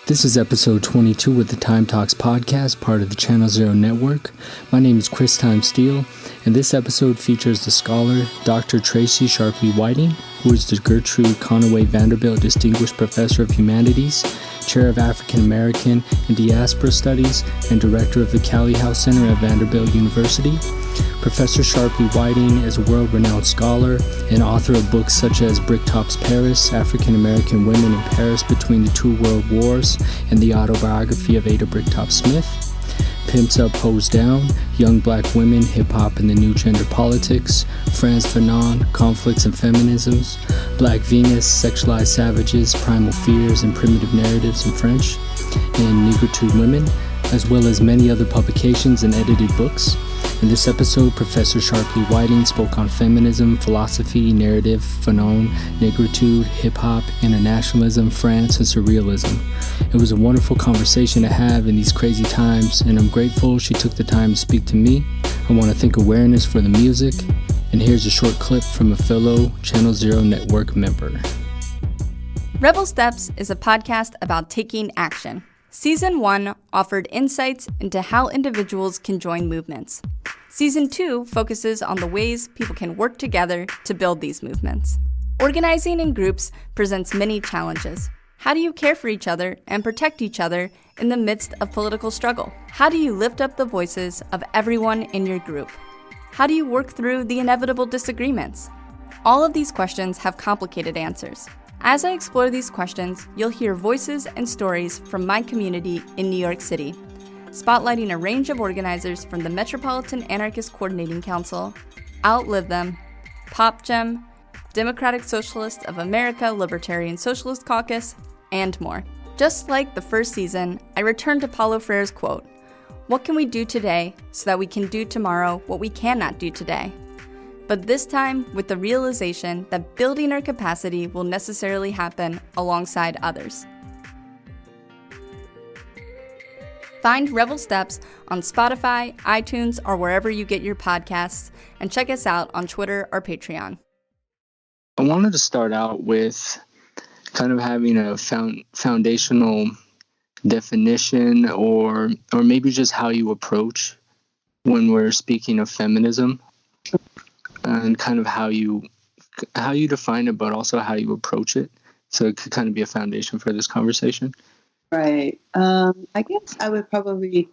This is episode 22 with the Time Talks podcast, part of the Channel Zero Network. My name is Chris Time Steele, and this episode features the scholar Dr. Tracy Sharpley-Whiting, who is the Gertrude Conaway Vanderbilt Distinguished Professor of Humanities, Chair of African American and Diaspora Studies, and Director of the Cali House Center at Vanderbilt University. Professor Sharpley-Whiting is a world-renowned scholar and author of books such as Bricktop's Paris, African American Women in Paris Between the Two World Wars, and the autobiography of Ada Bricktop Smith. Pimps Up, Hoes Down, Young Black Women, Hip-Hop and the New Gender Politics, Franz Fanon, Conflicts and Feminisms, Black Venus, Sexualized Savages, Primal Fears and Primitive Narratives in French, and Negritude Women, as well as many other publications and edited books. In this episode, Professor Sharpley-Whiting spoke on feminism, philosophy, narrative, Fanon, Negritude, hip-hop, internationalism, France, and surrealism. It was a wonderful conversation to have in these crazy times, and I'm grateful she took the time to speak to me. I want to thank Awareness for the music, and here's a short clip from a fellow Channel Zero Network member. Rebel Steps is a podcast about taking action. Season 1 offered insights into how individuals can join movements. Season 2 focuses on the ways people can work together to build these movements. Organizing in groups presents many challenges. How do you care for each other and protect each other in the midst of political struggle? How do you lift up the voices of everyone in your group? How do you work through the inevitable disagreements? All of these questions have complicated answers. As I explore these questions, you'll hear voices and stories from my community in New York City, spotlighting a range of organizers from the Metropolitan Anarchist Coordinating Council, Outlive Them, Pop Gem, Democratic Socialists of America Libertarian Socialist Caucus, and more. Just like the first season, I return to Paulo Freire's quote, "What can we do today so that we can do tomorrow what we cannot do today?" But this time with the realization that building our capacity will necessarily happen alongside others. Find Rebel Steps on Spotify, iTunes, or wherever you get your podcasts, and check us out on Twitter or Patreon. I wanted to start out with kind of having a foundational definition or maybe just how you approach when we're speaking of feminism. And kind of how you define it, but also how you approach it. So it could kind of be a foundation for this conversation. Right. I guess I would probably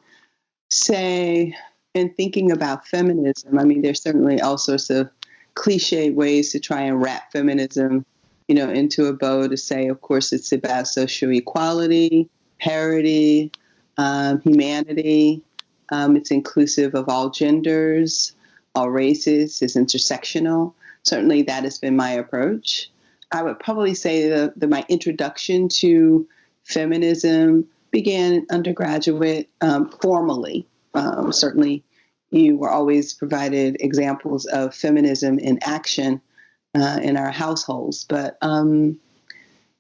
say, in thinking about feminism, I mean, there's certainly all sorts of cliche ways to try and wrap feminism, into a bow to say, of course, it's about social equality, parity, humanity. It's inclusive of all genders, all races, is intersectional. Certainly that has been my approach. I would probably say that my introduction to feminism began undergraduate formally. Certainly you were always provided examples of feminism in action in our households. But in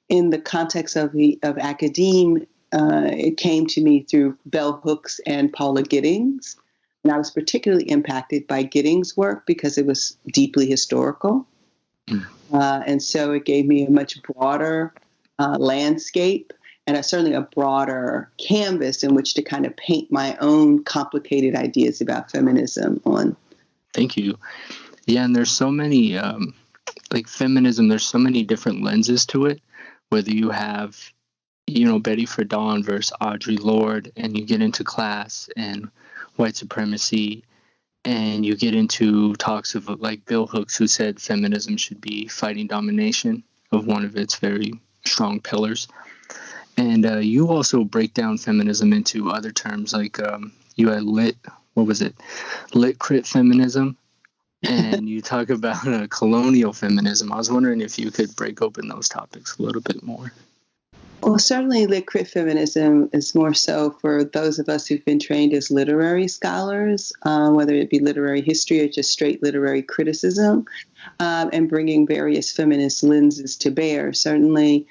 the context of academe, it came to me through Bell Hooks and Paula Giddings. And I was particularly impacted by Giddings' work because it was deeply historical. And so it gave me a much broader landscape and certainly a broader canvas in which to kind of paint my own complicated ideas about feminism on. Thank you. Yeah, and there's so many, feminism, there's so many different lenses to it, whether you have, Betty Friedan versus Audre Lorde, and you get into class and white supremacy, and you get into talks of like Bill Hooks, who said feminism should be fighting domination of one of its very strong pillars. And you also break down feminism into other terms, like you had lit crit feminism, and you talk about colonial feminism. I was wondering if you could break open those topics a little bit more. Well, certainly lit crit feminism is more so for those of us who've been trained as literary scholars, whether it be literary history or just straight literary criticism, and bringing various feminist lenses to bear. Certainly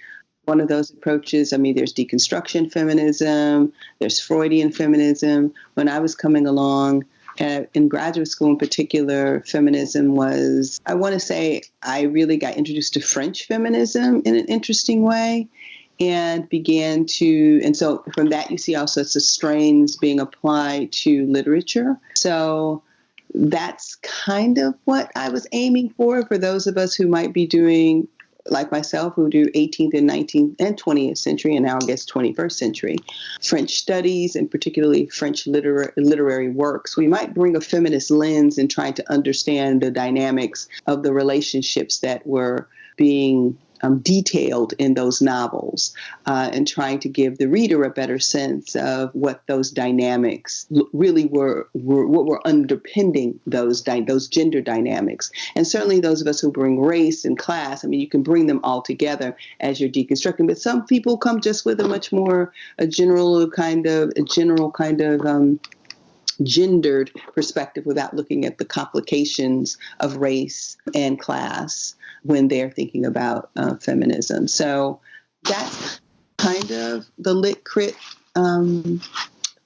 one of those approaches, there's deconstruction feminism, there's Freudian feminism. When I was coming along in graduate school in particular, feminism was, I want to say, I really got introduced to French feminism in an interesting way. and began to, and so from that you see all sorts of strains being applied to literature. So that's kind of what I was aiming for those of us who might be doing, like myself, who do 18th and 19th and 20th century, and now I guess 21st century French studies, and particularly French literary works. We might bring a feminist lens in trying to understand the dynamics of the relationships that were being detailed in those novels, and trying to give the reader a better sense of what those dynamics really were what were underpinning those gender dynamics. And certainly those of us who bring race and class, I mean, you can bring them all together as you're deconstructing, but some people come just with a much more general kind of gendered perspective without looking at the complications of race and class when they're thinking about feminism. So that's kind of the lit crit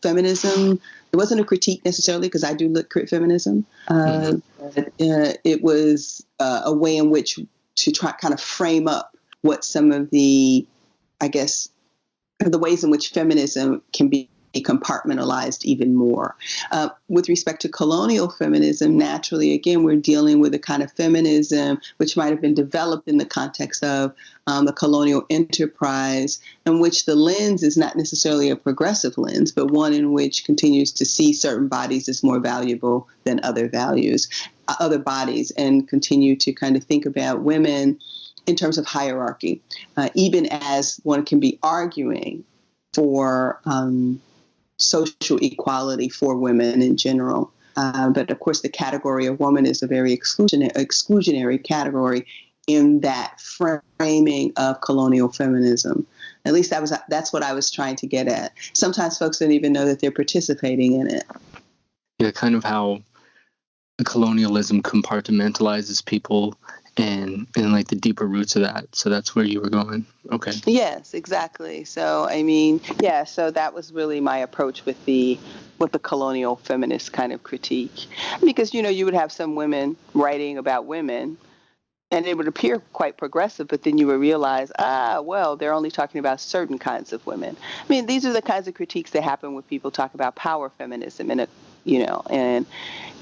feminism. It wasn't a critique necessarily, because I do lit crit feminism. It was a way in which to try kind of frame up what some of the, I guess, the ways in which feminism can be compartmentalized even more. With respect to colonial feminism, naturally, again, we're dealing with a kind of feminism which might have been developed in the context of the colonial enterprise, in which the lens is not necessarily a progressive lens, but one in which continues to see certain bodies as more valuable than other bodies, and continue to kind of think about women in terms of hierarchy, even as one can be arguing for social equality for women in general. But of course, the category of woman is a very exclusionary category in that framing of colonial feminism. At least that's what I was trying to get at. Sometimes folks don't even know that they're participating in it. Yeah, kind of how colonialism compartmentalizes people and like the deeper roots of that. So that's where you were going. Okay. Yes, exactly. So, I mean, yeah, so that was really my approach with the colonial feminist kind of critique. Because, you would have some women writing about women, and it would appear quite progressive, but then you would realize, well, they're only talking about certain kinds of women. I mean, these are the kinds of critiques that happen when people talk about power feminism in the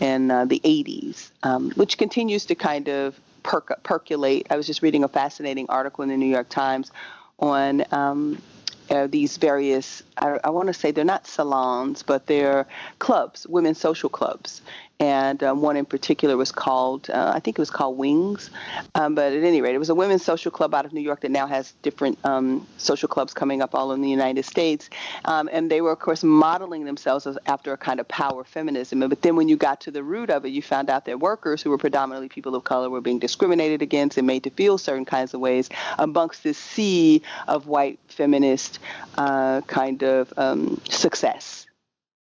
80s, which continues to kind of percolate. I was just reading a fascinating article in the New York Times on these various, I want to say they're not salons, but they're clubs, women's social clubs. And one in particular was called, I think it was called Wings. But at any rate, it was a women's social club out of New York that now has different social clubs coming up all in the United States. And they were, of course, modeling themselves after a kind of power feminism. But then when you got to the root of it, you found out that workers who were predominantly people of color were being discriminated against and made to feel certain kinds of ways amongst this sea of white feminist kind of success,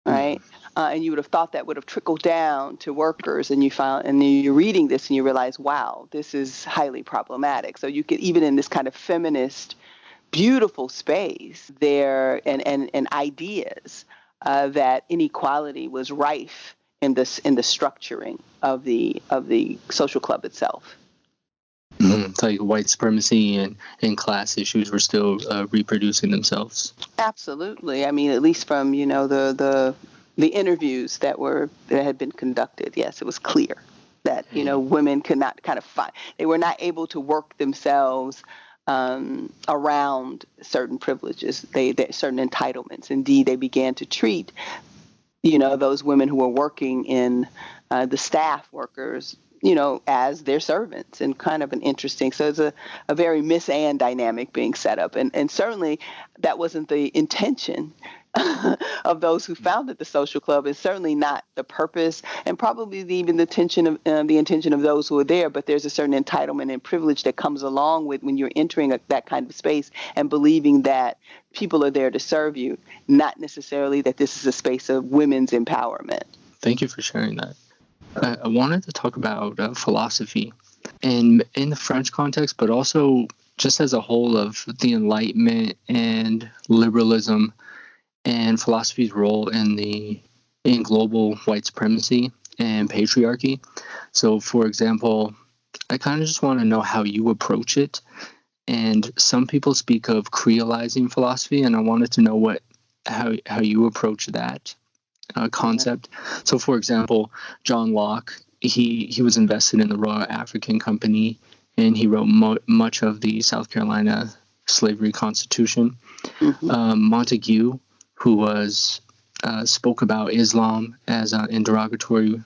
right? And you would have thought that would have trickled down to workers, and you're reading this and you realize, wow, this is highly problematic. So you could, even in this kind of feminist, beautiful space there, and ideas that inequality was rife in the structuring of the social club itself. It's like white supremacy and class issues were still reproducing themselves. Absolutely. I mean, at least from the interviews that had been conducted, yes, it was clear that women could not kind of they were not able to work themselves around certain privileges, certain entitlements. Indeed, they began to treat those women who were working in the staff workers as their servants, and kind of an interesting, so it's a very Miss Anne dynamic being set up. And certainly that wasn't the intention of those who founded the social club. It's certainly not the purpose, and probably even the intention of those who are there, but there's a certain entitlement and privilege that comes along with when you're entering that kind of space and believing that people are there to serve you, not necessarily that this is a space of women's empowerment. Thank you for sharing that. I wanted to talk about philosophy in the French context, but also just as a whole of the Enlightenment and liberalism and philosophy's role in global white supremacy and patriarchy. So, for example, I kind of just want to know how you approach it And some people speak of creolizing philosophy, and I wanted to know how you approach that concept. So, for example, John Locke, he was invested in the Royal African Company, and he wrote much of the South Carolina slavery constitution. Montague, who was spoke about Islam as in derogatory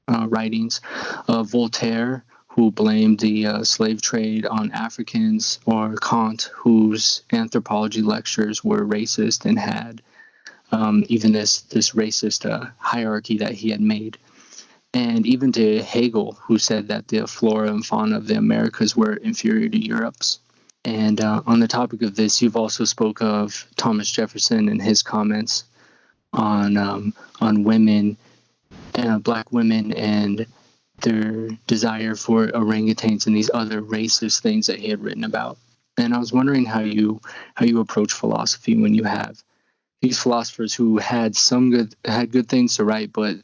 writings. Voltaire, who blamed the slave trade on Africans, or Kant, whose anthropology lectures were racist and had even this racist hierarchy that he had made. And even to Hegel, who said that the flora and fauna of the Americas were inferior to Europe's. And on the topic of this, you've also spoke of Thomas Jefferson and his comments on women, black women, and their desire for orangutans and these other racist things that he had written about. And I was wondering how you approach philosophy when you have these philosophers who had good things to write, but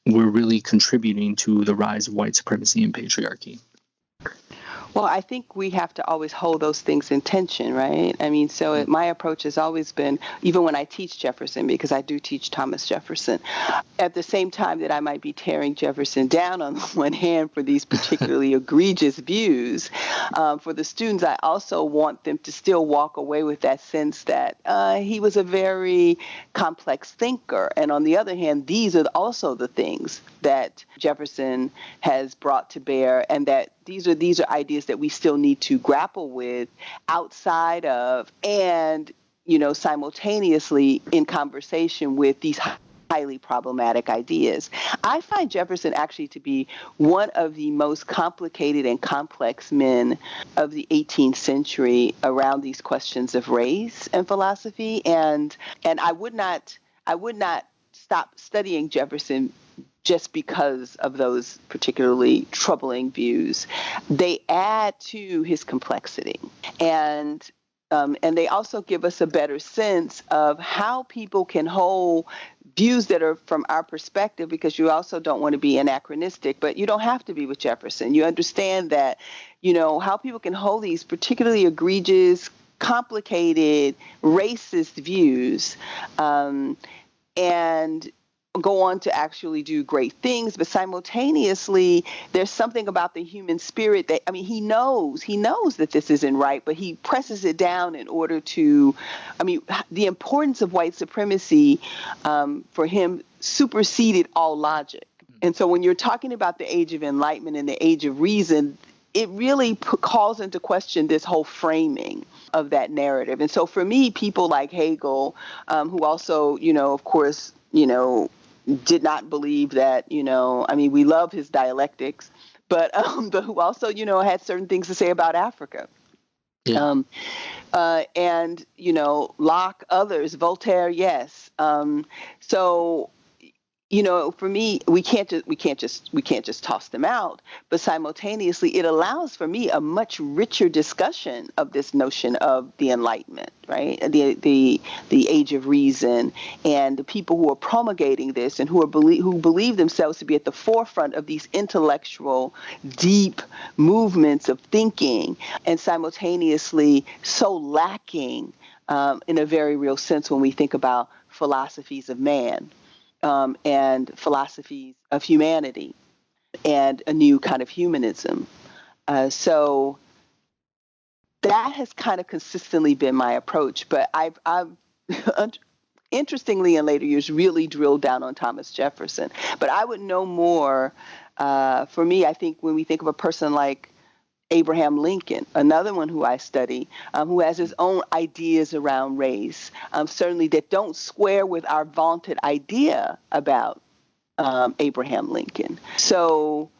were really contributing to the rise of white supremacy and patriarchy. Well, I think we have to always hold those things in tension, right? I mean, so my approach has always been, even when I teach Jefferson, because I do teach Thomas Jefferson, at the same time that I might be tearing Jefferson down on the one hand for these particularly egregious views, for the students, I also want them to still walk away with that sense that he was a very complex thinker. And on the other hand, these are also the things that Jefferson has brought to bear, and that these are ideas that we still need to grapple with outside of, and simultaneously in conversation with these highly problematic ideas. I find Jefferson actually to be one of the most complicated and complex men of the 18th century around these questions of race and philosophy, and I would not stop studying Jefferson just because of those particularly troubling views. They add to his complexity, and they also give us a better sense of how people can hold views that are from our perspective, because you also don't want to be anachronistic, but you don't have to be with Jefferson. You understand that, how people can hold these particularly egregious, complicated, racist views, and go on to actually do great things, but simultaneously there's something about the human spirit that, he knows that this isn't right, but he presses it down in order to, the importance of white supremacy for him superseded all logic. And so when you're talking about the age of enlightenment and the age of reason, it really calls into question this whole framing of that narrative. And so for me, people like Hegel, who also, of course, did not believe that, we love his dialectics, but who also, had certain things to say about Africa. Yeah. And, Locke, others, Voltaire, yes. So, for me, we can't just toss them out, but simultaneously it allows for me a much richer discussion of this notion of the Enlightenment, right? The age of reason, and the people who are promulgating this and who believe themselves to be at the forefront of these intellectual, deep movements of thinking, and simultaneously so lacking in a very real sense when we think about philosophies of man. And philosophies of humanity and a new kind of humanism. So that has kind of consistently been my approach. But I've interestingly in later years really drilled down on Thomas Jefferson. But I would know more. For me, I think when we think of a person like Abraham Lincoln, another one who I study, who has his own ideas around race, certainly that don't square with our vaunted idea about Abraham Lincoln. So,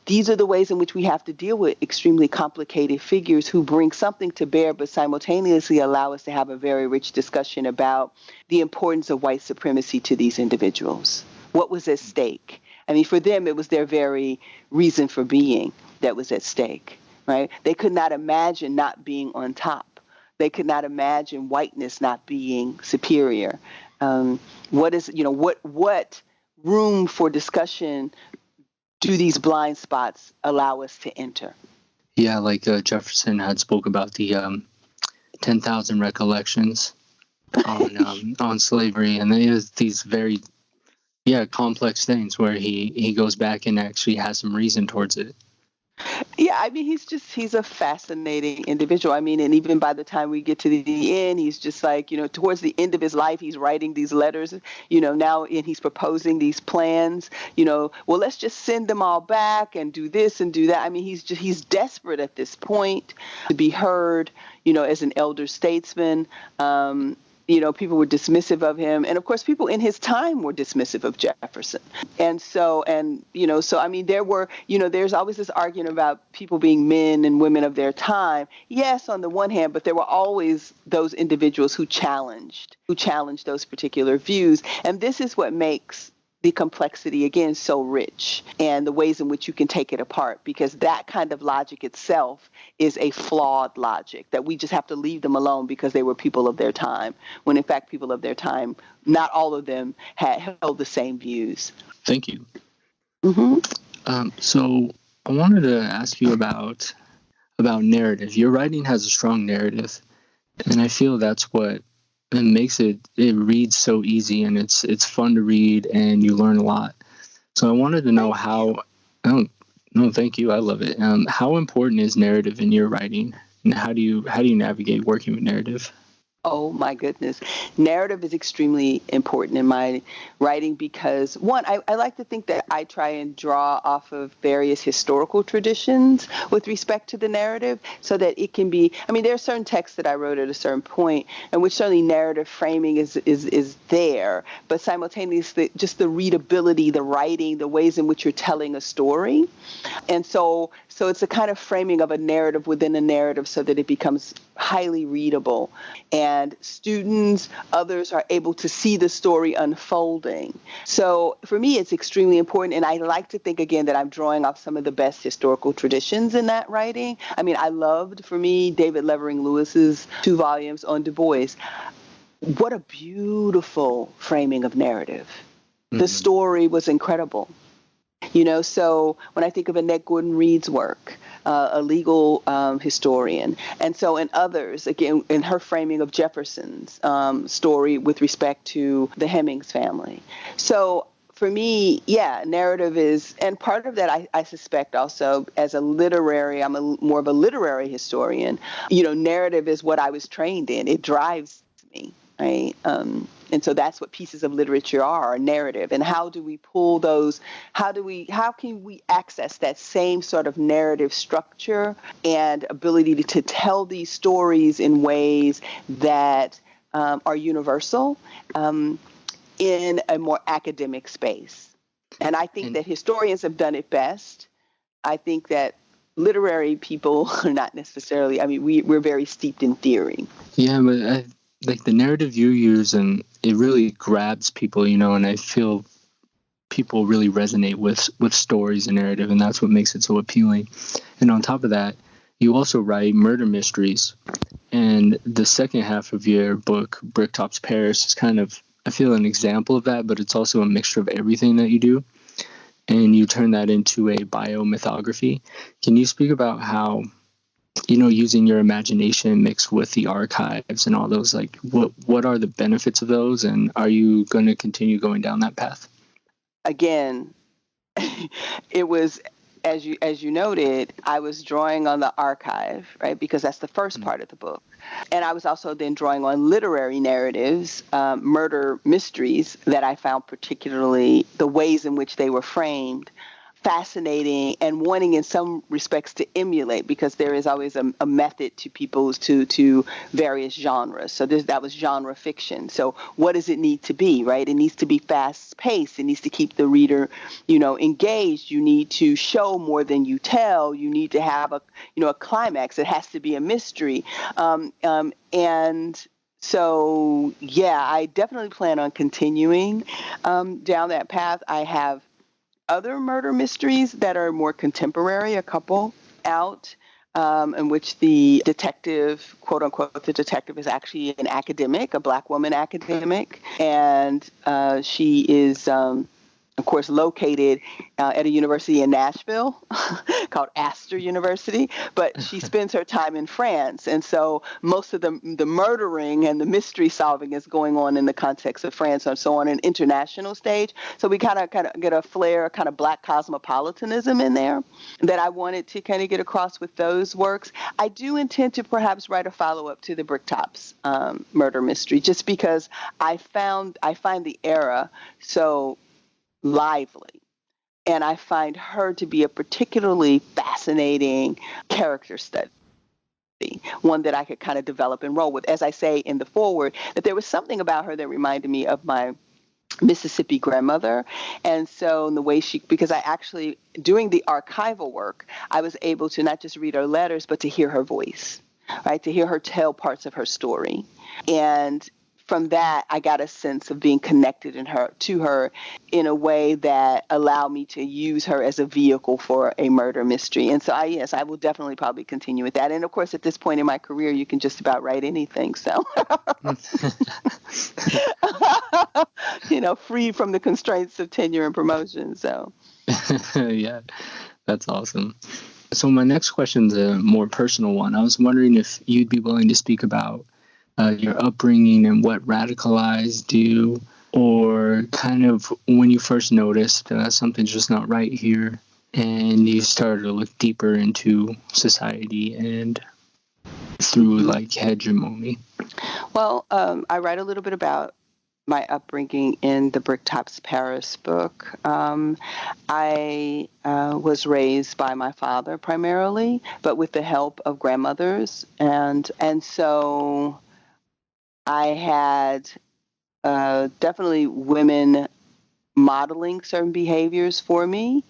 these are the ways in which we have to deal with extremely complicated figures who bring something to bear, but simultaneously allow us to have a very rich discussion about the importance of white supremacy to these individuals. What was at stake? For them, it was their very reason for being that was at stake, right? They could not imagine not being on top. They could not imagine whiteness not being superior. What room for discussion do these blind spots allow us to enter? Yeah, like Jefferson had spoke about the 10,000 recollections on slavery, and it was these very complex things where he goes back and actually has some reason towards it. Yeah, I mean, he's a fascinating individual. I mean, and even by the time we get to the end, he's just like, towards the end of his life, he's writing these letters, now, and he's proposing these plans, well, let's just send them all back and do this and do that. I mean, he's desperate at this point to be heard, as an elder statesman. People were dismissive of him. And of course, people in his time were dismissive of Jefferson. So I mean, there's always this argument about people being men and women of their time. Yes, on the one hand, but there were always those individuals who challenged those particular views. And this is what makes the complexity, again, so rich, and the ways in which you can take it apart, because that kind of logic itself is a flawed logic that we just have to leave them alone because they were people of their time, when in fact people of their time, not all of them had held the same views. Thank you. Mm-hmm. So I wanted to ask you about narrative. Your writing has a strong narrative, and I feel that's what makes it reads so easy, and it's fun to read, and you learn a lot. So I wanted to know how. Oh, no, thank you. I love it. How important is narrative in your writing, and how do you navigate working with narrative? Oh my goodness. Narrative is extremely important in my writing because, one, I like to think that I try and draw off of various historical traditions with respect to the narrative so that it can be, I mean, there are certain texts that I wrote at a certain point in which certainly narrative framing is there, but simultaneously just the readability, the writing, the ways in which you're telling a story. And so it's a kind of framing of a narrative within a narrative so that it becomes highly readable. And students, others are able to see the story unfolding. So for me, it's extremely important. And I like to think, again, that I'm drawing off some of the best historical traditions in that writing. I mean, I loved, for me, David Levering Lewis's 2 volumes on Du Bois. What a beautiful framing of narrative. Mm-hmm. The story was incredible. So when I think of Annette Gordon-Reed's work, a legal historian, and so in others, again, in her framing of Jefferson's story with respect to the Hemings family. So for me, narrative is, and part of that I suspect also as a literary, more of a literary historian, narrative is what I was trained in. It drives me, right? And so that's what pieces of literature are, a narrative. And how do we pull those, how can we access that same sort of narrative structure and ability to tell these stories in ways that are universal in a more academic space? And I think that historians have done it best. I think that literary people are not necessarily, I mean, we're very steeped in theory. Yeah, but like the narrative you use, and it really grabs people, and I feel people really resonate with stories and narrative, and that's what makes it so appealing. And on top of that, you also write murder mysteries. And the second half of your book, Bricktop's Paris, is kind of, I feel, an example of that, but it's also a mixture of everything that you do. And you turn that into a biomythography. Can you speak about how, using your imagination mixed with the archives and all those, like what are the benefits of those, and are you going to continue going down that path? Again, it was, as you noted, I was drawing on the archive, right? Because that's the first part of the book. And I was also then drawing on literary narratives, murder mysteries that I found particularly the ways in which they were framed fascinating and wanting in some respects to emulate, because there is always a method to people's to various genres. So that was genre fiction. So what does it need to be, right? It needs to be fast paced. It needs to keep the reader, engaged. You need to show more than you tell. You need to have a climax. It has to be a mystery. And so, I definitely plan on continuing down that path. I have other murder mysteries that are more contemporary, a couple out, in which the detective, quote unquote, the detective is actually an academic, a Black woman academic, and she is of course, located at a university in Nashville called Astor University, but she spends her time in France. And so most of the murdering and the mystery solving is going on in the context of France, and so on an international stage. So we kind of get a flair, kind of Black cosmopolitanism in there that I wanted to kind of get across with those works. I do intend to perhaps write a follow-up to the Bricktops murder mystery, just because I find the era so lively. And I find her to be a particularly fascinating character study, one that I could kind of develop and roll with. As I say in the foreword, that there was something about her that reminded me of my Mississippi grandmother. And so in the way because I actually, doing the archival work, I was able to not just read her letters, but to hear her voice, right? To hear her tell parts of her story. And from that, I got a sense of being connected to her in a way that allowed me to use her as a vehicle for a murder mystery. And so I will definitely probably continue with that. And of course, at this point in my career, you can just about write anything. So, free from the constraints of tenure and promotion. So, yeah, that's awesome. So my next question is a more personal one. I was wondering if you'd be willing to speak about your upbringing and what radicalized you, or kind of when you first noticed something's just not right here and you started to look deeper into society and through like hegemony. Well, I write a little bit about my upbringing in the Bricktops Paris book. I was raised by my father primarily, but with the help of grandmothers, and so I had definitely women modeling certain behaviors for me,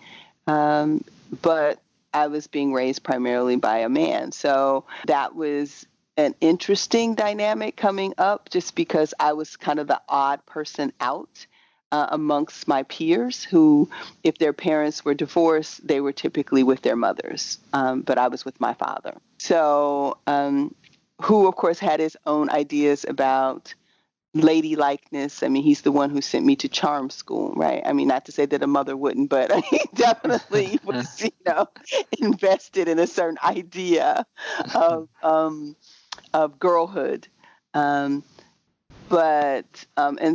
but I was being raised primarily by a man. So that was an interesting dynamic coming up, just because I was kind of the odd person out amongst my peers who, if their parents were divorced, they were typically with their mothers, but I was with my father. So who, of course, had his own ideas about ladylikeness. I mean, he's the one who sent me to charm school, right? I mean, not to say that a mother wouldn't, but he definitely was, invested in a certain idea of girlhood. And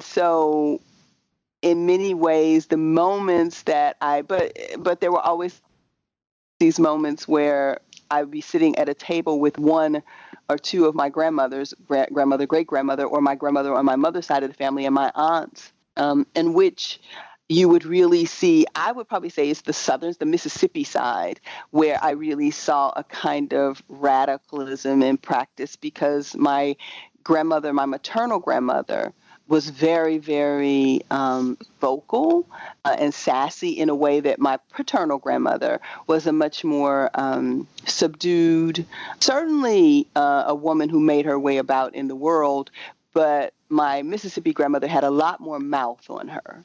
so in many ways, the moments that but there were always these moments where I would be sitting at a table with one or two of my grandmothers, grandmother, great-grandmother, or my grandmother on my mother's side of the family, and my aunts, in which you would really see, I would probably say it's the Mississippi side, where I really saw a kind of radicalism in practice, because my grandmother, my maternal grandmother, was very, very vocal and sassy in a way that my paternal grandmother was a much more subdued, certainly a woman who made her way about in the world, but my Mississippi grandmother had a lot more mouth on her.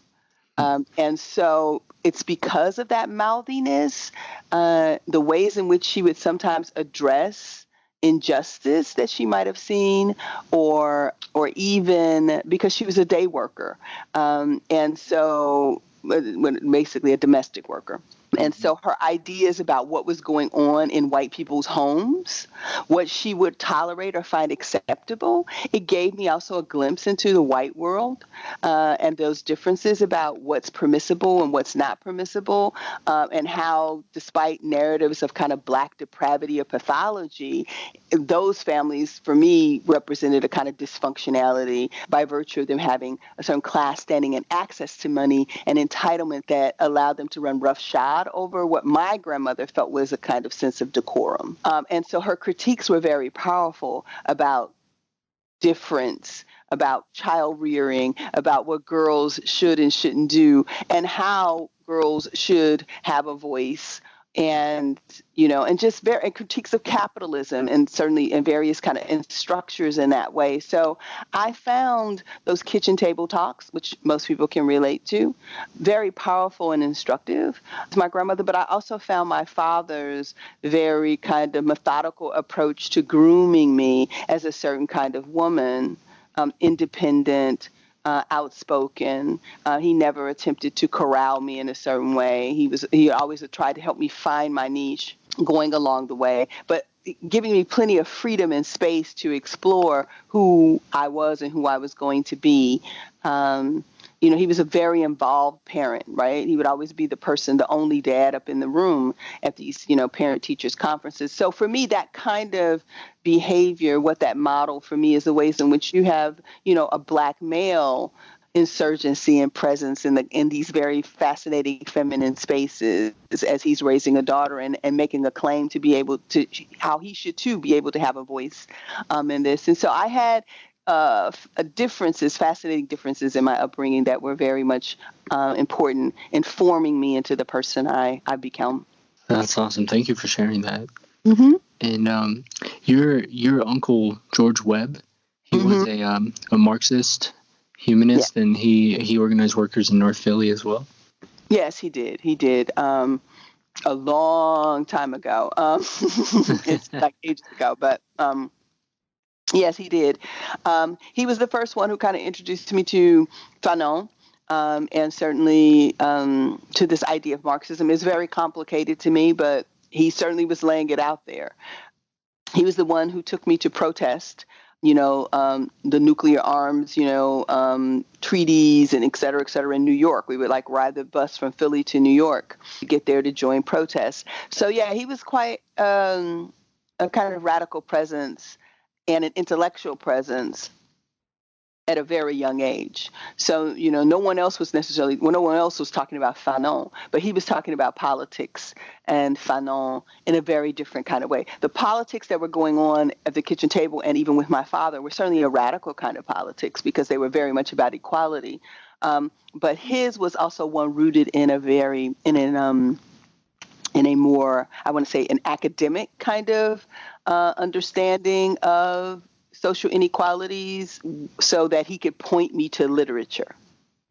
And so it's because of that mouthiness, the ways in which she would sometimes address injustice that she might have seen, or even because she was a day worker, and so basically a domestic worker. And so her ideas about what was going on in white people's homes, what she would tolerate or find acceptable, it gave me also a glimpse into the white world and those differences about what's permissible and what's not permissible, and how, despite narratives of kind of Black depravity or pathology, those families, for me, represented a kind of dysfunctionality by virtue of them having a certain class standing and access to money and entitlement that allowed them to run roughshod over what my grandmother felt was a kind of sense of decorum. And so her critiques were very powerful about difference, about child rearing, about what girls should and shouldn't do, and how girls should have a voice. And just very critiques of capitalism, and certainly in various kind of structures in that way. So I found those kitchen table talks, which most people can relate to, very powerful and instructive to my grandmother. But I also found my father's very kind of methodical approach to grooming me as a certain kind of woman, independent, outspoken. He never attempted to corral me in a certain way. He always tried to help me find my niche going along the way, but giving me plenty of freedom and space to explore who I was and who I was going to be. He was a very involved parent, right? He would always be the only dad up in the room at these, parent-teachers conferences. So for me, that kind of behavior, what that model for me is the ways in which you have, a Black male insurgency and presence in these very fascinating feminine spaces as he's raising a daughter and making a claim to be able to, how he should too be able to have a voice in this. And so I had fascinating differences in my upbringing that were very much important in forming me into the person I've become. That's awesome. Thank you for sharing that. Mm-hmm. And your uncle George Webb, he was a Marxist humanist, and he organized workers in North Philly as well. Yes, he did. He did. A long time ago. It's like ages ago, but yes, he did. He was the first one who kind of introduced me to Fanon, and certainly to this idea of Marxism. It's very complicated to me, but he certainly was laying it out there. He was the one who took me to protest, the nuclear arms, treaties and et cetera, in New York. We would ride the bus from Philly to New York to get there to join protests. So, yeah, he was quite a kind of radical presence and an intellectual presence at a very young age. So, no one else was talking about Fanon, but he was talking about politics and Fanon in a very different kind of way. The politics that were going on at the kitchen table and even with my father were certainly a radical kind of politics because they were very much about equality. But his was also one rooted in a more, I want to say, an academic kind of understanding of social inequalities so that he could point me to literature.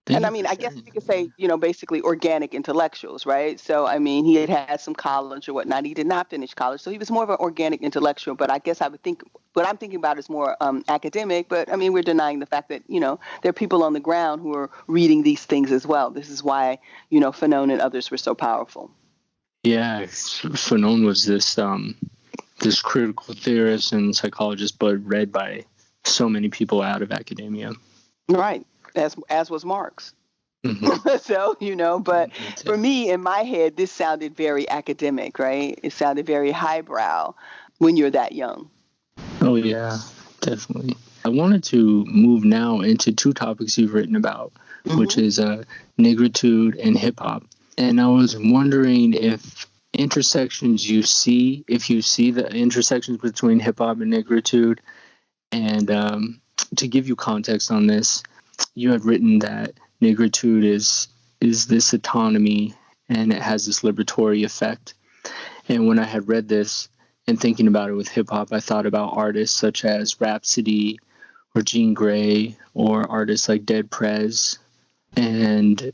And I mean, I guess you could say, basically organic intellectuals, right? So, I mean, he had some college or whatnot. He did not finish college. So he was more of an organic intellectual. But I guess I would think what I'm thinking about is more academic. But I mean, we're denying the fact that, there are people on the ground who are reading these things as well. This is why, Fanon and others were so powerful. Yeah, Fanon was this critical theorist and psychologist, but read by so many people out of academia. Right, as was Marx. Mm-hmm. So, but for me, in my head, this sounded very academic, right? It sounded very highbrow when you're that young. Oh, yeah, definitely. I wanted to move now into two topics you've written about, which is Negritude and hip-hop. And I was wondering if you see the intersections between hip-hop and Negritude. And to give you context on this, you had written that Negritude is this autonomy and it has this liberatory effect. And when I had read this and thinking about it with hip-hop, I thought about artists such as Rhapsody or Jean Grey or artists like Dead Prez. And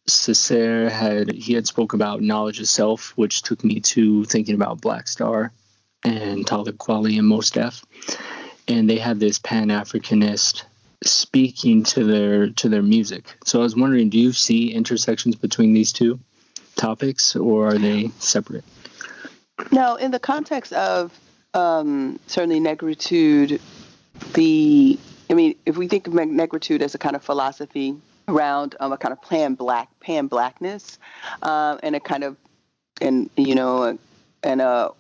Césaire had spoke about knowledge of self, which took me to thinking about Black Star and Talib Kweli and Mos Def. And they had this Pan-Africanist speaking to their music. So I was wondering, do you see intersections between these two topics, or are they separate? No, in the context of certainly Negritude, if we think of Negritude as a kind of philosophy around a kind of pan-blackness, and a kind of,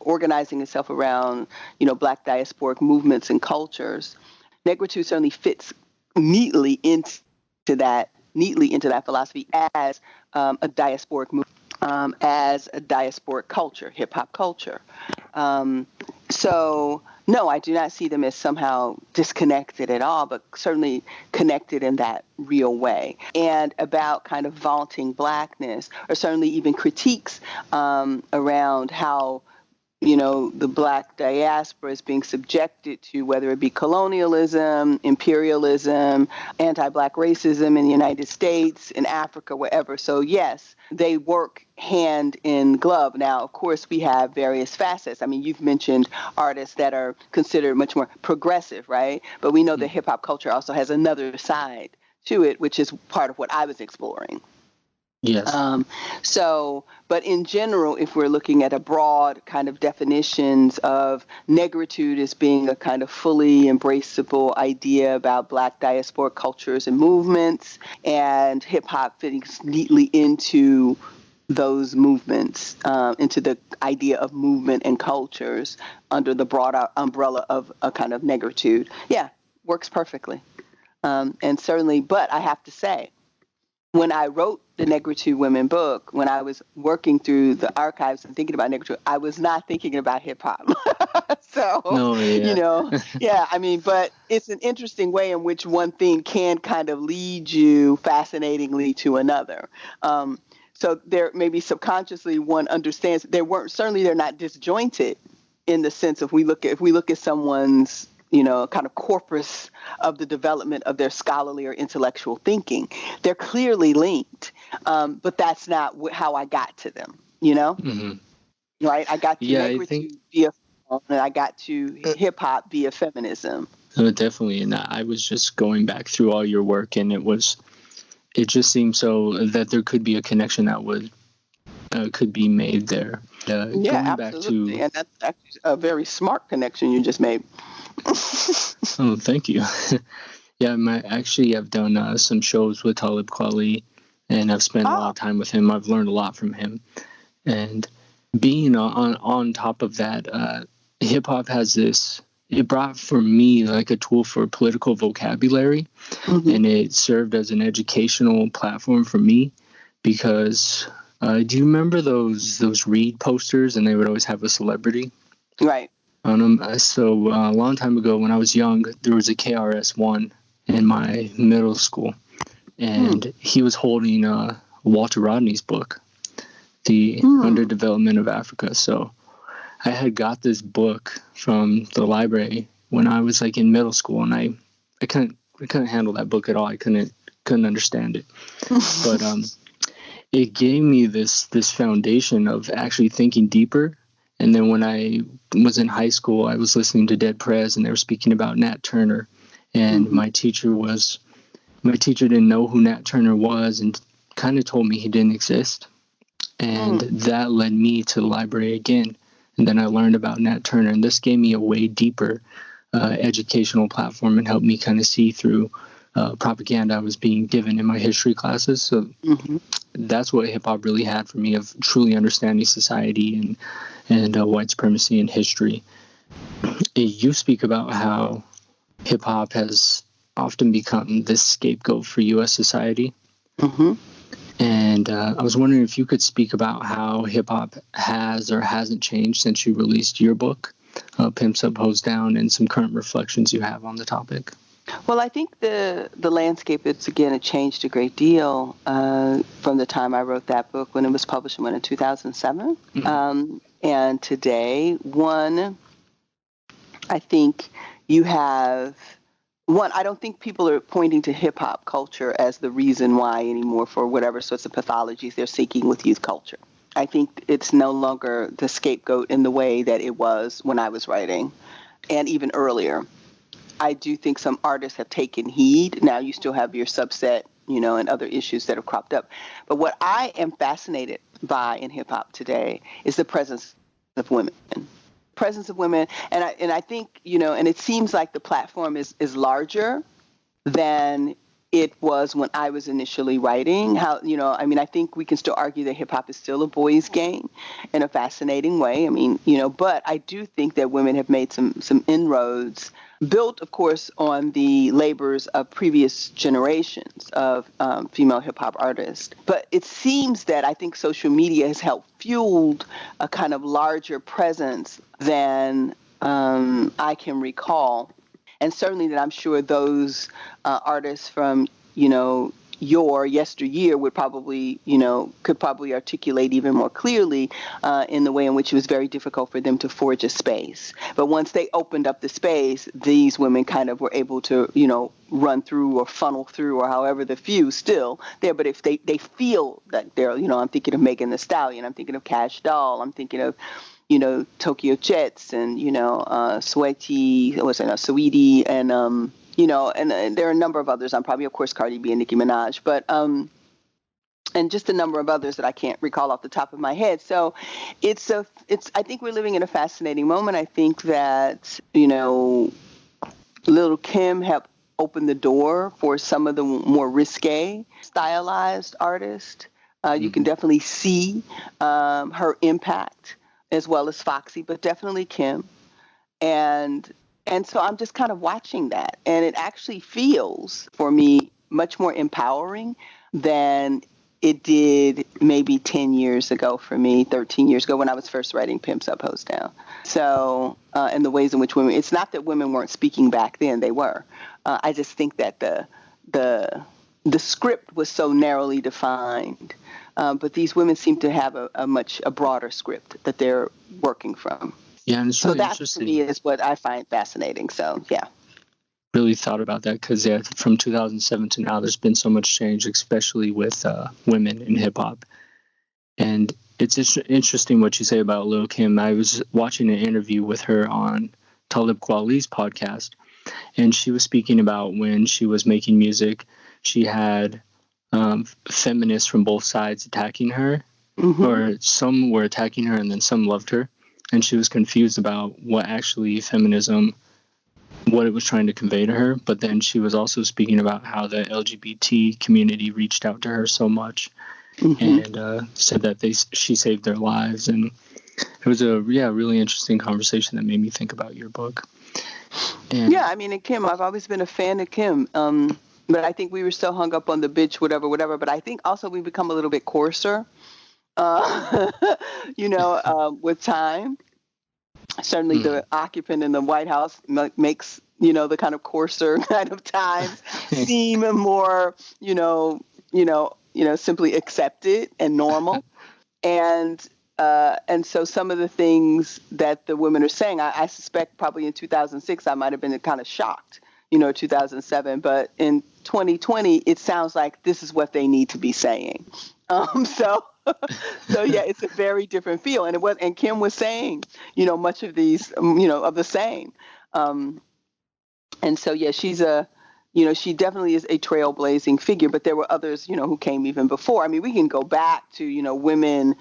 organizing itself around, Black diasporic movements and cultures, Negritude certainly fits neatly into that philosophy as a diasporic movement, as a diasporic culture, hip-hop culture. So, no, I do not see them as somehow disconnected at all, but certainly connected in that real way. And about kind of vaunting Blackness, or certainly even critiques around how, the Black diaspora is being subjected to, whether it be colonialism, imperialism, anti-Black racism in the United States, in Africa, wherever. So yes, they work hand in glove. Now, of course, we have various facets. I mean, you've mentioned artists that are considered much more progressive, right? But we know that hip hop culture also has another side to it, which is part of what I was exploring. Yes. But in general, if we're looking at a broad kind of definitions of negritude as being a kind of fully embraceable idea about Black diasporic cultures and movements, and hip hop fitting neatly into those movements, into the idea of movement and cultures under the broader umbrella of a kind of negritude, works perfectly. And certainly, but I have to say, when I wrote the Negritude Women book, when I was working through the archives and thinking about negritude, I was not thinking about hip hop. But it's an interesting way in which one thing can kind of lead you fascinatingly to another. So there maybe subconsciously one understands they're not disjointed in the sense of we look at someone's kind of corpus of the development of their scholarly or intellectual thinking. They're clearly linked, but that's not how I got to them, Mm-hmm. Right? I got to negritude via and I got to hip hop via feminism. Definitely. And I was just going back through all your work, and it just seemed so that there could be a connection that could be made there. Going absolutely. And that's actually a very smart connection you just made. Oh, thank you. Yeah, I've done some shows with Talib Kweli, and I've spent a lot of time with him. I've learned a lot from him. And being on top of that, hip hop has it brought for me like a tool for political vocabulary, and it served as an educational platform for me because do you remember those Read posters, and they would always have a celebrity? Right. On them. So a long time ago when I was young, there was a KRS-One in my middle school, and he was holding Walter Rodney's book, The Underdevelopment of Africa. So I had got this book from the library when I was like in middle school, and I couldn't handle that book at all. I couldn't understand it. But it gave me this foundation of actually thinking deeper. And then when I was in high school, I was listening to Dead Prez, and they were speaking about Nat Turner. And my teacher didn't know who Nat Turner was and kind of told me he didn't exist. And that led me to the library again. And then I learned about Nat Turner, and this gave me a way deeper educational platform and helped me kind of see through propaganda I was being given in my history classes. So that's what hip hop really had for me, of truly understanding society and white supremacy and history. You speak about how hip hop has often become this scapegoat for U.S. society. And I was wondering if you could speak about how hip hop has or hasn't changed since you released your book, Pimps Up, Hoes Down, and some current reflections you have on the topic. Well, I think the landscape, it changed a great deal from the time I wrote that book when it was published in 2007. And today, I think you have... I don't think people are pointing to hip hop culture as the reason why anymore for whatever sorts of pathologies they're seeking with youth culture. I think it's no longer the scapegoat in the way that it was when I was writing, and even earlier. I do think some artists have taken heed. Now you still have your subset, and other issues that have cropped up. But what I am fascinated by in hip hop today is the presence of women. And I think, and it seems like the platform is larger than it was when I was initially writing. I think we can still argue that hip hop is still a boys' game in a fascinating way. But I do think that women have made some inroads, built, of course, on the labors of previous generations of female hip hop artists. But it seems that I think social media has helped fueled a kind of larger presence than I can recall. And certainly that I'm sure those artists from, your yesteryear would probably, could probably articulate even more clearly in the way in which it was very difficult for them to forge a space. But once they opened up the space, these women kind of were able to, run through or funnel through, or however the few still there. But if they feel that they're, I'm thinking of Megan Thee Stallion, I'm thinking of Cash Doll, I'm thinking of, Tokyo Jets and, Saweetie and, and there are a number of others. I'm probably, of course, Cardi B and Nicki Minaj, but and just a number of others that I can't recall off the top of my head. So I think we're living in a fascinating moment. I think that, Lil' Kim helped open the door for some of the more risque, stylized artists. You can definitely see her impact, as well as Foxy, but definitely Kim. And so I'm just kind of watching that. And it actually feels, for me, much more empowering than it did maybe 10 years ago for me, 13 years ago when I was first writing Pimps Up, Hoes Down. So, and the ways in which women, it's not that women weren't speaking back then, they were. I just think that the script was so narrowly defined. But these women seem to have a broader script that they're working from. Yeah, and it's so really that interesting. For me is what I find fascinating. So, yeah. Really thought about that because from 2007 to now, there's been so much change, especially with women in hip hop. And it's interesting what you say about Lil' Kim. I was watching an interview with her on Talib Kweli's podcast, and she was speaking about when she was making music, she had feminists from both sides attacking her, or some were attacking her and then some loved her. And she was confused about what actually feminism, what it was trying to convey to her. But then she was also speaking about how the LGBT community reached out to her so much and said that she saved their lives. And it was a really interesting conversation that made me think about your book. And and Kim, I've always been a fan of Kim. But I think we were so hung up on the bitch, whatever. But I think also we become a little bit coarser, with time. Certainly the occupant in the White House makes, the kind of coarser kind of times seem more, simply accepted and normal. And so some of the things that the women are saying, I suspect probably in 2006, I might have been kind of shocked, 2007. But in 2020, it sounds like this is what they need to be saying. So yeah, it's a very different feel. And Kim was saying, much of these, of the same. And so, yeah, she's she definitely is a trailblazing figure, but there were others, who came even before. I mean, we can go back to, women,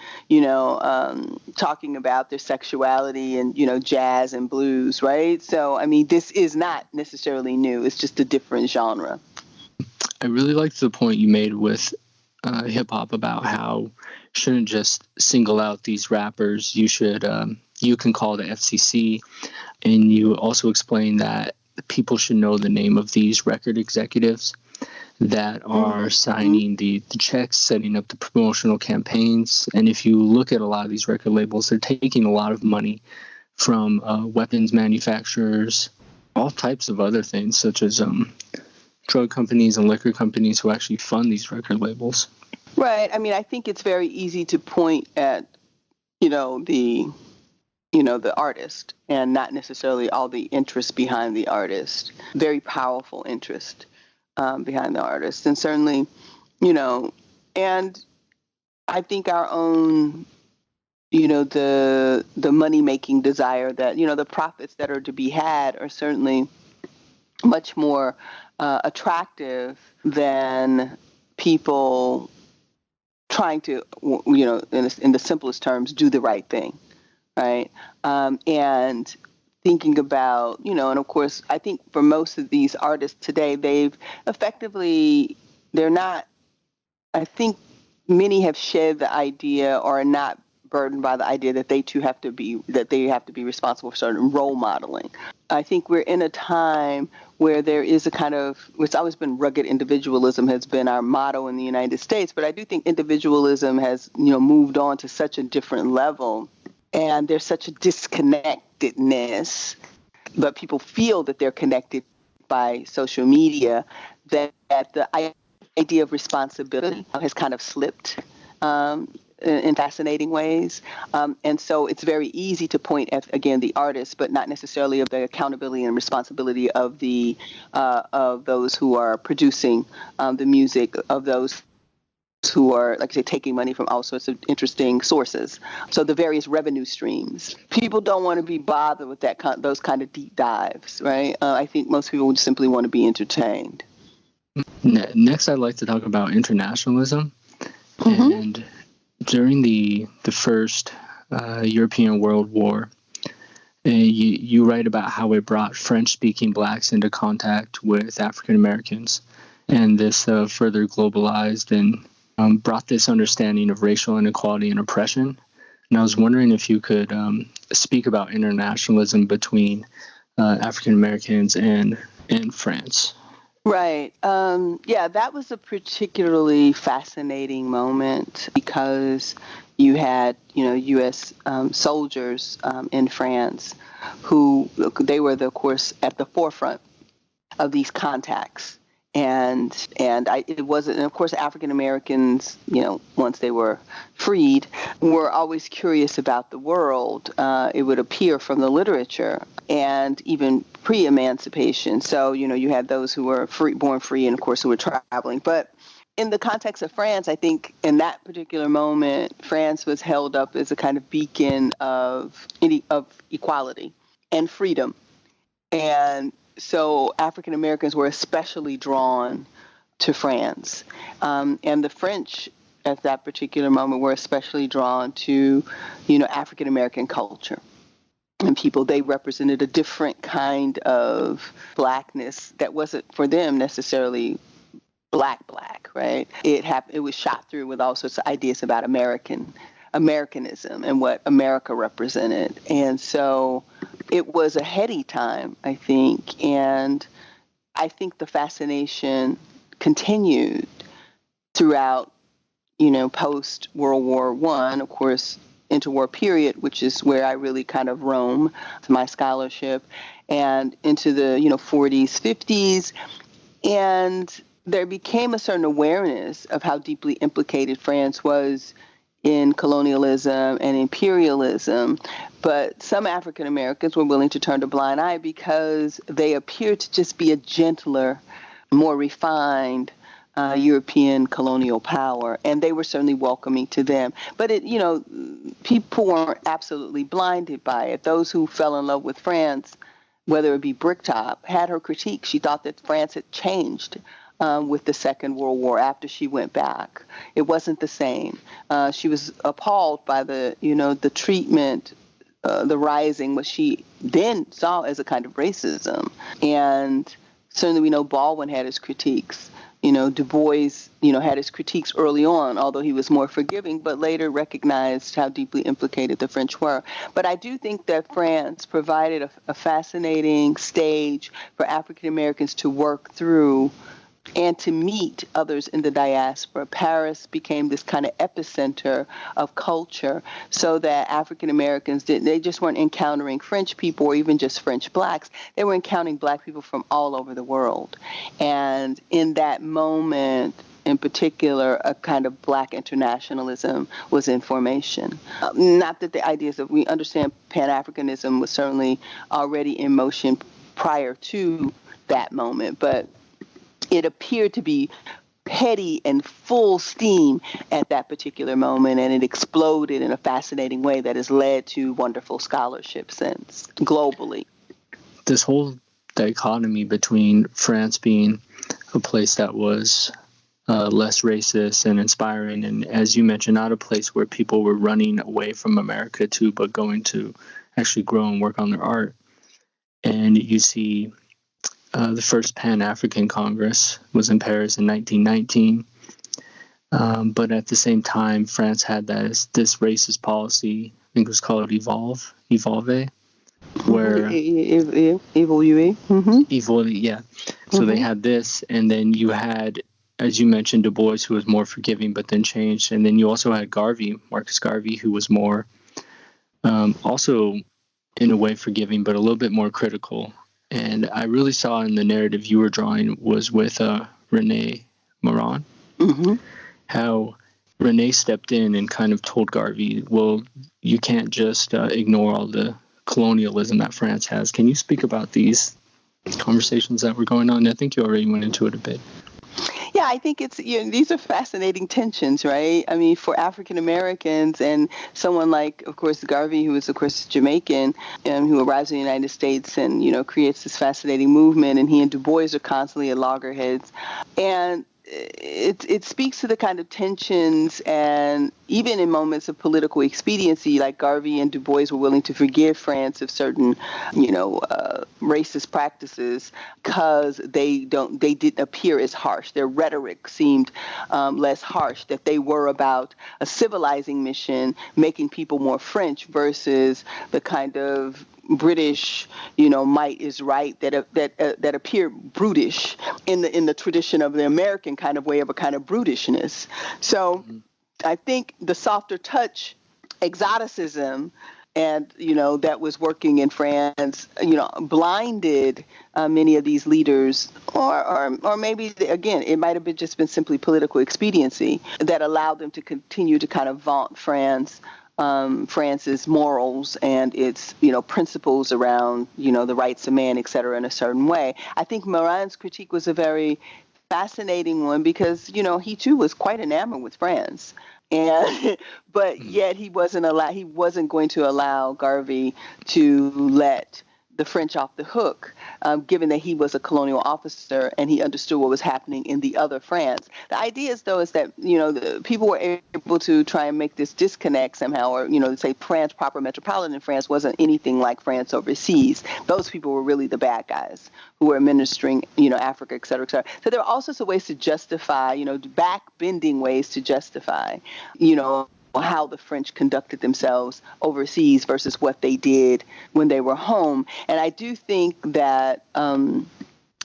talking about their sexuality and, jazz and blues, right? So, I mean, this is not necessarily new. It's just a different genre. I really liked the point you made with hip hop about how you shouldn't just single out these rappers. You should, you can call the FCC, and you also explain that people should know the name of these record executives that are signing the checks, setting up the promotional campaigns. And if you look at a lot of these record labels, they're taking a lot of money from weapons manufacturers, all types of other things, such as drug companies and liquor companies who actually fund these record labels. Right. I mean, I think it's very easy to point at, the artist and not necessarily all the interest behind the artist. Very powerful interest behind the artist. And certainly, and I think our own, the money-making desire that, the profits that are to be had are certainly much more attractive than people trying to, in the simplest terms, do the right thing, right? And thinking about, and of course, I think for most of these artists today, they're not, I think many have shed the idea or are not burdened by the idea that they have to be responsible for certain role modeling. I think we're in a time where there is a kind of, it's always been rugged individualism has been our motto in the United States, but I do think individualism has, moved on to such a different level, and there's such a disconnectedness, but people feel that they're connected by social media, that the idea of responsibility has kind of slipped in fascinating ways. And so it's very easy to point at, again, the artist, but not necessarily of the accountability and responsibility of of those who are producing the music, of those who are, like I say, taking money from all sorts of interesting sources. So the various revenue streams. People don't want to be bothered with those kind of deep dives, right? I think most people would simply want to be entertained. Next, I'd like to talk about internationalism. Mm-hmm. And during the First European World War, you write about how it brought French-speaking blacks into contact with African Americans, and this further globalized and brought this understanding of racial inequality and oppression. And I was wondering if you could speak about internationalism between African Americans and France. Right. Yeah, that was a particularly fascinating moment because you had, U.S. Soldiers in France who they were, of course, at the forefront of these contacts. And it wasn't, and of course, African Americans, once they were freed, were always curious about the world. It would appear from the literature, and even pre-emancipation. So, you had those who were born free, and of course, who were traveling. But in the context of France, I think in that particular moment, France was held up as a kind of beacon of equality and freedom. And so African Americans were especially drawn to France. And the French at that particular moment were especially drawn to, African American culture and people. They represented a different kind of blackness that wasn't for them necessarily black, right? It was shot through with all sorts of ideas about Americanism and what America represented. And so it was a heady time, I think. And I think the fascination continued throughout, post World War I, of course, interwar period, which is where I really kind of roam to my scholarship, and into the, 40s, 50s. And there became a certain awareness of how deeply implicated France was in colonialism and imperialism, but some African Americans were willing to turn a blind eye because they appeared to just be a gentler, more refined European colonial power, and they were certainly welcoming to them. But people weren't absolutely blinded by it. Those who fell in love with France, whether it be Bricktop, had her critique. She thought that France had changed with the Second World War after she went back. It wasn't the same. She was appalled by the treatment, the rising, what she then saw as a kind of racism. And certainly we know Baldwin had his critiques. Du Bois, had his critiques early on, although he was more forgiving, but later recognized how deeply implicated the French were. But I do think that France provided a fascinating stage for African Americans to work through and to meet others in the diaspora. Paris became this kind of epicenter of culture, so that African Americans they just weren't encountering French people or even just French blacks. They were encountering black people from all over the world. And in that moment, in particular, a kind of black internationalism was in formation. Not that the ideas of, we understand Pan-Africanism was certainly already in motion prior to that moment, but it appeared to be heady and full steam at that particular moment, and it exploded in a fascinating way that has led to wonderful scholarship since, globally. This whole dichotomy between France being a place that was less racist and inspiring, and as you mentioned, not a place where people were running away from America to, but going to actually grow and work on their art. And you see the first Pan-African Congress was in Paris in 1919. But at the same time, France had this racist policy, I think it was called Evolve, where... Evolue. Yeah. So they had this, and then you had, as you mentioned, Du Bois, who was more forgiving, but then changed. And then you also had Marcus Garvey, who was more, also in a way forgiving, but a little bit more critical. And I really saw in the narrative you were drawing was with René Morin, how René stepped in and kind of told Garvey, well, you can't just ignore all the colonialism that France has. Can you speak about these conversations that were going on? I think you already went into it a bit. Yeah, I think these are fascinating tensions, right? I mean, for African Americans and someone like, of course, Garvey, who is, of course, Jamaican, who arrives in the United States and, creates this fascinating movement, and he and Du Bois are constantly at loggerheads. And it speaks to the kind of tensions, and even in moments of political expediency, like Garvey and Du Bois were willing to forgive France of certain, racist practices because they didn't appear as harsh. Their rhetoric seemed less harsh. That they were about a civilizing mission, making people more French versus the kind of British, might is right that appear brutish in the tradition of the American kind of way of a kind of brutishness. So I think the softer touch exoticism and, that was working in France, blinded many of these leaders, or maybe, again, it might have just been simply political expediency that allowed them to continue to kind of vaunt France's morals and its, principles around, the rights of man, et cetera, in a certain way. I think Morin's critique was a very fascinating one because, he too was quite enamored with France. But yet he wasn't going to allow Garvey to let the French off the hook, given that he was a colonial officer and he understood what was happening in the other France. The idea is, though, is that, the people were able to try and make this disconnect somehow, or, say France, proper metropolitan France wasn't anything like France overseas. Those people were really the bad guys who were administering, Africa, et cetera, et cetera. So there are all sorts of ways to justify, back-bending ways to justify, how the French conducted themselves overseas versus what they did when they were home. And I do think that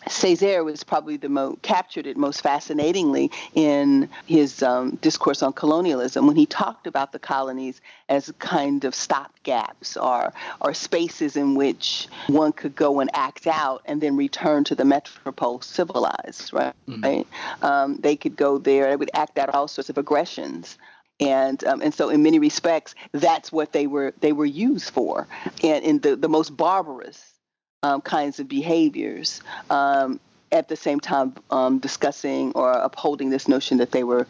Césaire was probably captured it most fascinatingly in his discourse on colonialism, when he talked about the colonies as kind of stopgaps or spaces in which one could go and act out and then return to the metropole civilized, right? Mm-hmm. They could go there, they would act out all sorts of aggressions. And so in many respects, that's what they were used for, and in the most barbarous kinds of behaviors, at the same time discussing or upholding this notion that they were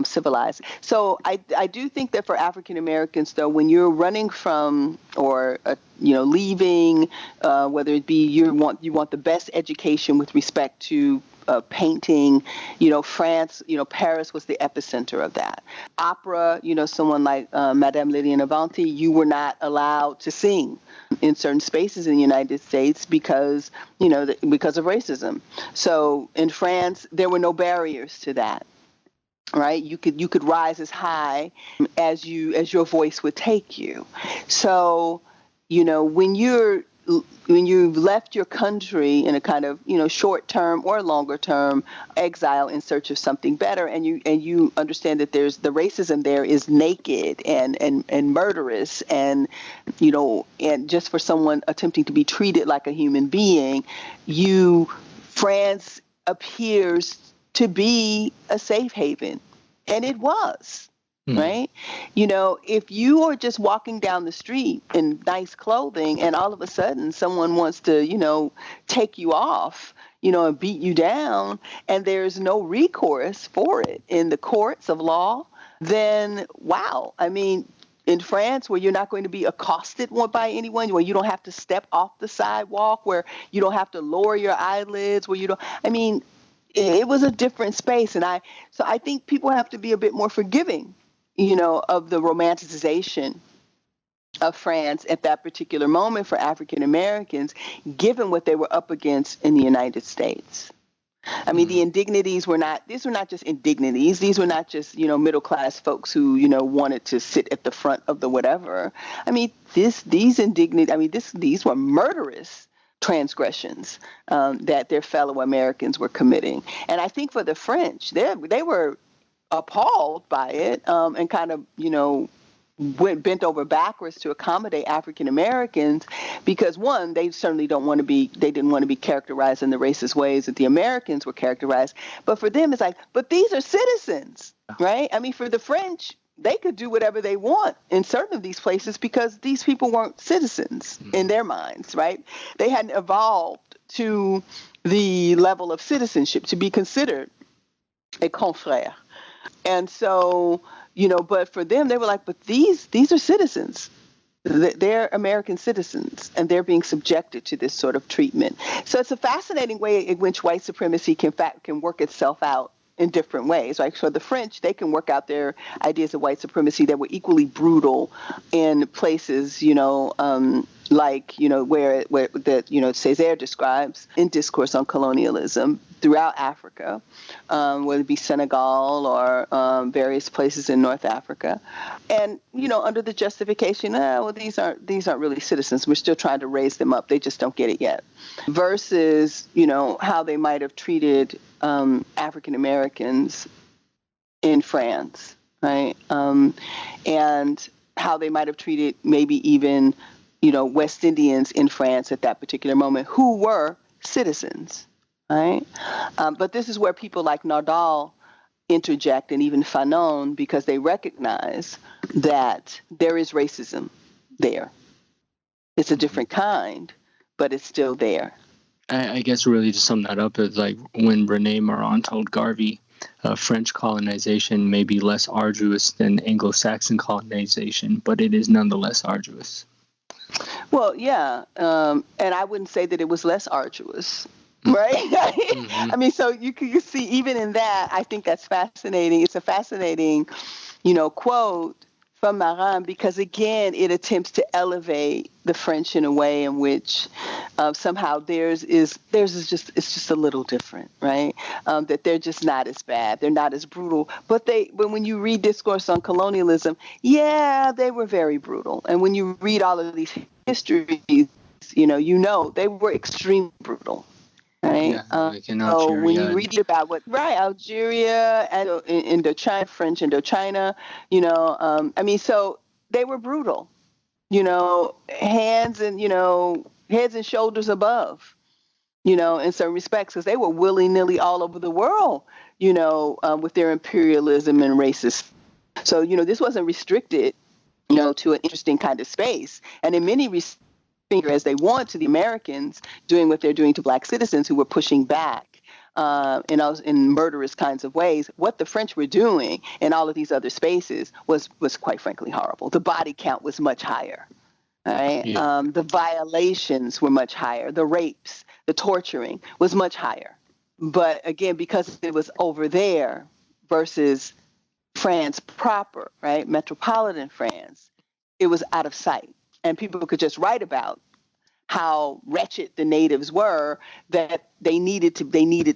civilized. So I do think that for African Americans, though, when you're running from or leaving, whether it be you want the best education with respect to painting, France, Paris was the epicenter of that. Opera, someone like Madame Lydia Navanti, you were not allowed to sing in certain spaces in the United States because of racism. So in France, there were no barriers to that. Right, you could rise as high as your voice would take you. So, when you've left your country in a kind of short term or longer term exile in search of something better, and you understand that there's the racism there is naked and murderous, and and just for someone attempting to be treated like a human being, France appears to be a safe haven, and it was. Right? If you are just walking down the street in nice clothing and all of a sudden someone wants to, take you off, and beat you down, and there's no recourse for it in the courts of law, then wow. I mean, in France, where you're not going to be accosted by anyone, where you don't have to step off the sidewalk, where you don't have to lower your eyelids, it was a different space. And I think people have to be a bit more forgiving of the romanticization of France at that particular moment for African Americans, given what they were up against in the United States. I mean, the indignities these were not just indignities. These were not just, middle class folks who, wanted to sit at the front of the whatever. I mean, these indignities, these were murderous transgressions that their fellow Americans were committing. And I think for the French, they were appalled by it, and kind of, bent over backwards to accommodate African Americans because, one, they certainly didn't want to be characterized in the racist ways that the Americans were characterized. But for them, it's like, but these are citizens, right? I mean, for the French, they could do whatever they want in certain of these places because these people weren't citizens in their minds, right? They hadn't evolved to the level of citizenship to be considered a confrère. And so, but for them, they were like, but these are citizens. They're American citizens, and they're being subjected to this sort of treatment. So it's a fascinating way in which white supremacy can work itself out in different ways. Like for the French, they can work out their ideas of white supremacy that were equally brutal in places, like where that Césaire describes in Discourse on Colonialism throughout Africa, whether it be Senegal or various places in North Africa, and under the justification, these aren't really citizens. We're still trying to raise them up. They just don't get it yet. Versus how they might have treated African Americans in France, right? And how they might have treated maybe even West Indians in France at that particular moment who were citizens, right? But this is where people like Nardal interject, and even Fanon, because they recognize that there is racism there. It's a different kind, but it's still there. I guess really to sum that up is like when René Maran told Garvey, French colonization may be less arduous than Anglo-Saxon colonization, but it is nonetheless arduous. Well, yeah, and I wouldn't say that it was less arduous, right? Mm-hmm. I mean, so you can see even in that, I think that's fascinating. It's a fascinating, quote from Marin, because again, it attempts to elevate the French in a way in which somehow theirs is just a little different, right? That they're just not as bad, they're not as brutal. But when you read Discourse on Colonialism, yeah, they were very brutal. And when you read all of these histories, they were extremely brutal. Right. Like in so when you read about Algeria and Indochina, French Indochina, so they were brutal, heads and shoulders above, in certain respects, because they were willy-nilly all over the world, with their imperialism and racist. So, this wasn't restricted, to an interesting kind of space. And in many respects, as they want to the Americans doing what they're doing to black citizens who were pushing back in murderous kinds of ways, what the French were doing in all of these other spaces was quite frankly horrible. The body count was much higher. Right? Yeah. The violations were much higher. The rapes, the torturing was much higher. But again, because it was over there versus France proper, right? Metropolitan France, it was out of sight. And people could just write about how wretched the natives were, that they needed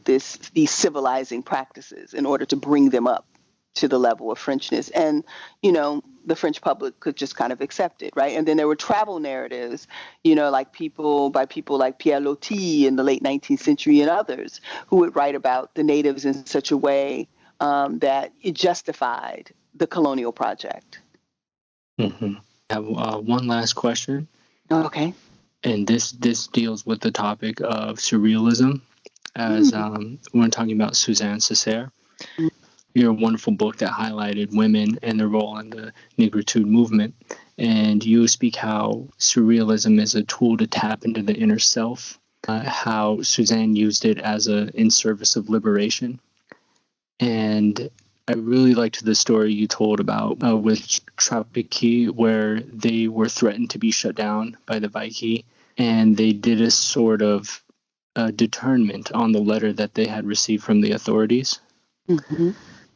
these civilizing practices in order to bring them up to the level of Frenchness. And, the French public could just kind of accept it, right? And then there were travel narratives, like people like Pierre Loti in the late 19th century and others who would write about the natives in such a way that it justified the colonial project. Mm-hmm. I have one last question. Okay. And this deals with the topic of surrealism, as we're talking about Suzanne Césaire. Your wonderful book that highlighted women and their role in the Negritude movement. And you speak how surrealism is a tool to tap into the inner self, how Suzanne used it as in service of liberation. And I really liked the story you told about with Trapiki, where they were threatened to be shut down by the Vaiki, and they did a sort of deterrent on the letter that they had received from the authorities. Mm-hmm.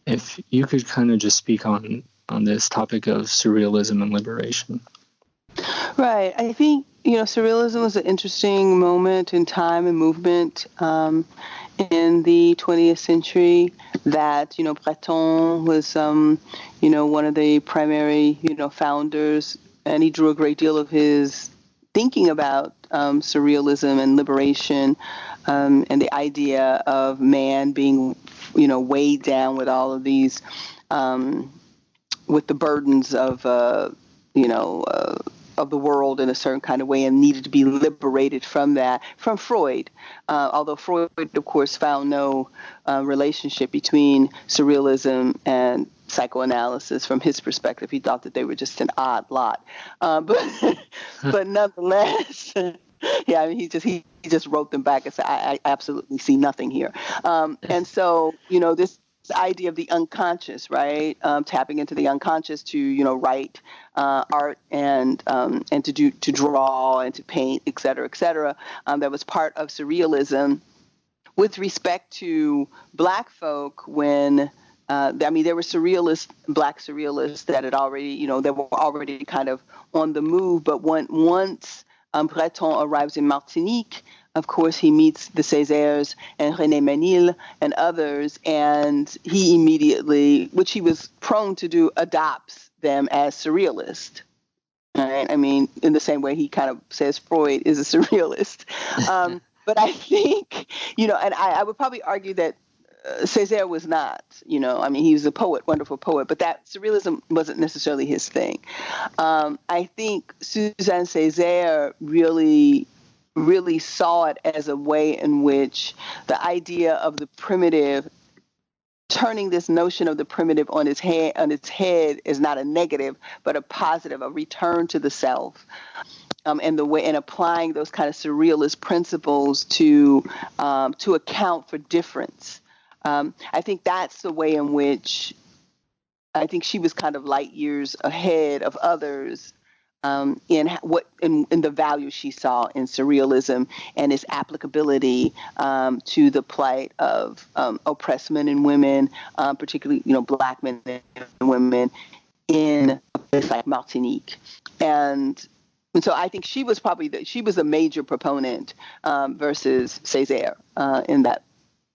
If you could kind of just speak on this topic of surrealism and liberation. Right. I think, surrealism was an interesting moment in time and movement in the 20th century that, Breton was, one of the primary, founders, and he drew a great deal of his thinking about surrealism and liberation and the idea of man being, weighed down with all of these, with the burdens of, of the world in a certain kind of way, and needed to be liberated from that, from Freud. Although Freud, of course, found no relationship between surrealism and psychoanalysis from his perspective. He thought that they were just an odd lot. But nonetheless, yeah, I mean, he just wrote them back and said, I absolutely see nothing here. And so, idea of the unconscious, right? Tapping into the unconscious to, write art and to draw and to paint, et cetera, et cetera. That was part of surrealism. With respect to Black folk, when there were Black surrealists that had already, that were already kind of on the move. But once Breton arrives in Martinique, of course, he meets the Césaires and René Ménil and others, and he immediately, which he was prone to do, adopts them as surrealist. Right? I mean, in the same way he kind of says Freud is a surrealist. But I think, and I would probably argue that Césaire was not, he was a poet, wonderful poet, but that surrealism wasn't necessarily his thing. I think Suzanne Césaire really saw it as a way in which the idea of the primitive, turning this notion of the primitive on its head is not a negative, but a positive, a return to the self. And applying those kind of surrealist principles to account for difference. I think that's the way in which I think she was kind of light years ahead of others in the value she saw in surrealism and its applicability to the plight of oppressed men and women, particularly Black men and women in a place like Martinique. And so I think she was a major proponent versus Césaire in that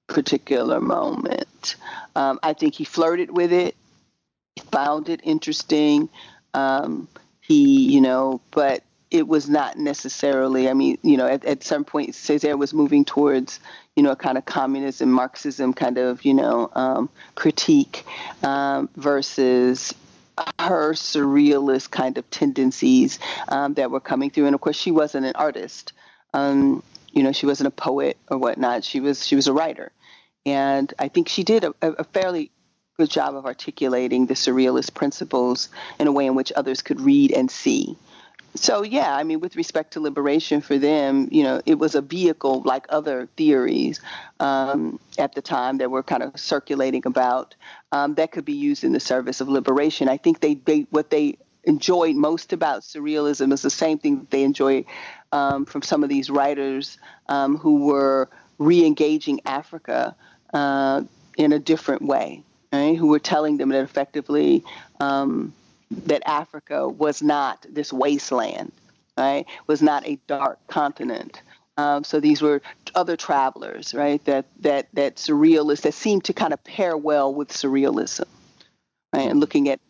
particular moment. I think he flirted with it, found it interesting. But it was not necessarily, at some point Césaire was moving towards, a kind of communism, Marxism kind of, critique versus her surrealist kind of tendencies that were coming through. And of course, she wasn't an artist. She wasn't a poet or whatnot. She was a writer. And I think she did a fairly good job of articulating the surrealist principles in a way in which others could read and see. So, yeah, with respect to liberation for them, it was a vehicle like other theories at the time that were kind of circulating about that could be used in the service of liberation. I think what they enjoyed most about surrealism is the same thing that they enjoyed from some of these writers who were re-engaging Africa in a different way, right? Who were telling them that effectively that Africa was not this wasteland, right? Was not a dark continent. So these were other travelers, right? That surrealists that seemed to kind of pair well with surrealism, right? And looking at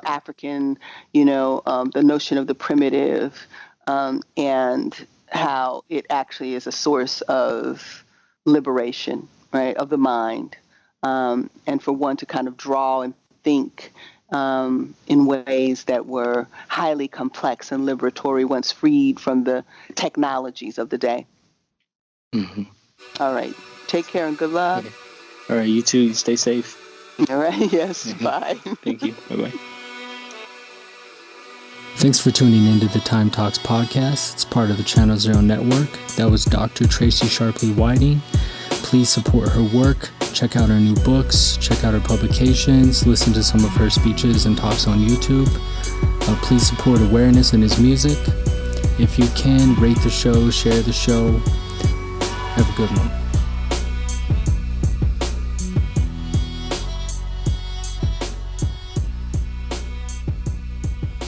African, the notion of the primitive, and how it actually is a source of liberation, right, of the mind, and for one to kind of draw and think in ways that were highly complex and liberatory once freed from the technologies of the day. Mm-hmm. All right. Take care and good luck. Okay. All right. You too. Stay safe. All right. Yes. Mm-hmm. Bye. Thank you. Bye-bye. Thanks for tuning into the Time Talks podcast. It's part of the Channel Zero Network. That was Dr. Tracy Sharpley-Whiting. Please support her work. Check out her new books. Check out her publications. Listen to some of her speeches and talks on YouTube. Please support awareness in his music. If you can, rate the show, share the show. Have a good one.